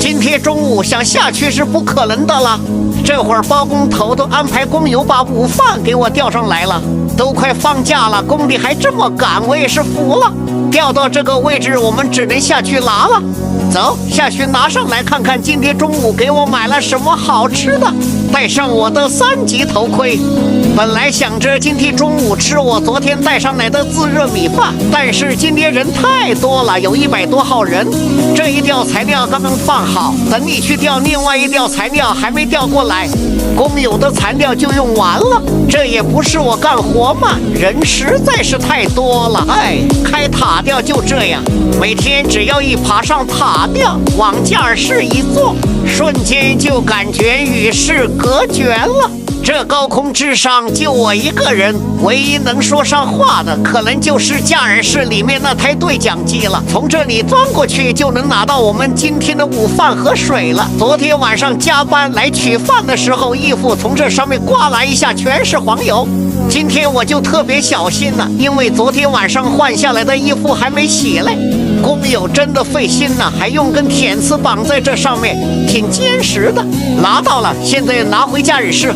今天中午想下去是不可能的了。这会儿包工头都安排工友把午饭给我调上来了，都快放假了，工地还这么赶，我也是服了。调到这个位置，我们只能下去拿了。走，下去拿上来看看今天中午给我买了什么好吃的，戴上我的3级头盔。本来想着今天中午吃我昨天带上来的自热米饭，但是今天人太多了，有100多号人。这一吊材料刚刚放好，等你去调另外一吊材料还没调过来，工友的材料就用完了。这也不是我干活慢，人实在是太多了。开塔吊就这样，每天只要一爬上塔吊，往架势一坐，瞬间就感觉与世隔绝了。这高空之上就我一个人，唯一能说上话的可能就是架耳室里面那台对讲机了。从这里钻过去就能拿到我们今天的午饭和水了。昨天晚上加班来取饭的时候，衣服从这上面刮来一下全是黄油。今天我就特别小心了，因为昨天晚上换下来的衣服还没洗嘞。工友真的费心了，还用根铁丝绑在这上面，挺坚实的。拿到了，现在拿回架耳室。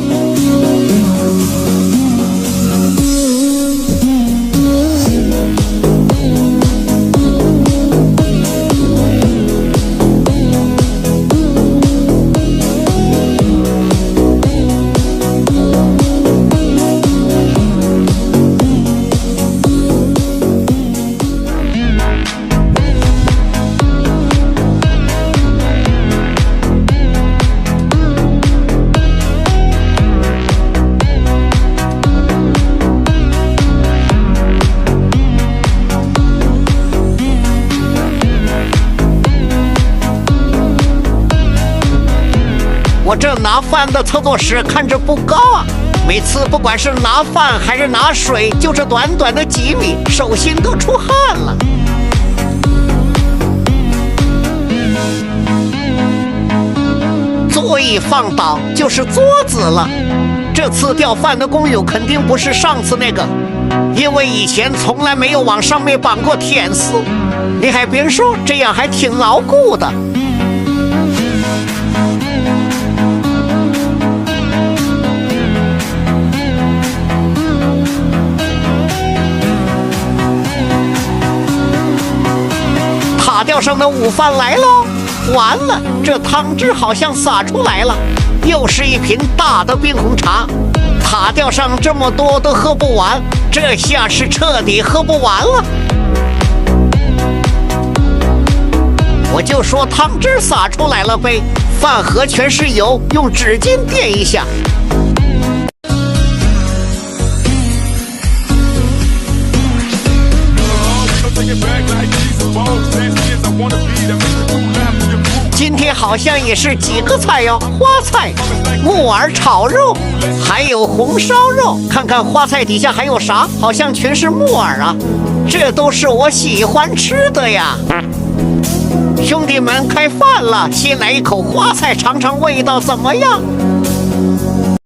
我这拿饭的操作室看着不高啊，每次不管是拿饭还是拿水，就这短短的几米，手心都出汗了。座椅放倒就是桌子了。这次吊饭的工友肯定不是上次那个，因为以前从来没有往上面绑过铁丝。你还别说，这样还挺牢固的。塔吊上的午饭来喽！完了，这汤汁好像洒出来了，又是一瓶大的冰红茶。塔吊上这么多都喝不完，这下是彻底喝不完了。我就说汤汁洒出来了呗，饭盒全是油，用纸巾垫一下。今天好像也是几个菜哟，花菜、木耳炒肉，还有红烧肉。看看花菜底下还有啥，好像全是木耳啊，这都是我喜欢吃的呀。兄弟们，开饭了，先来一口花菜尝尝味道怎么样？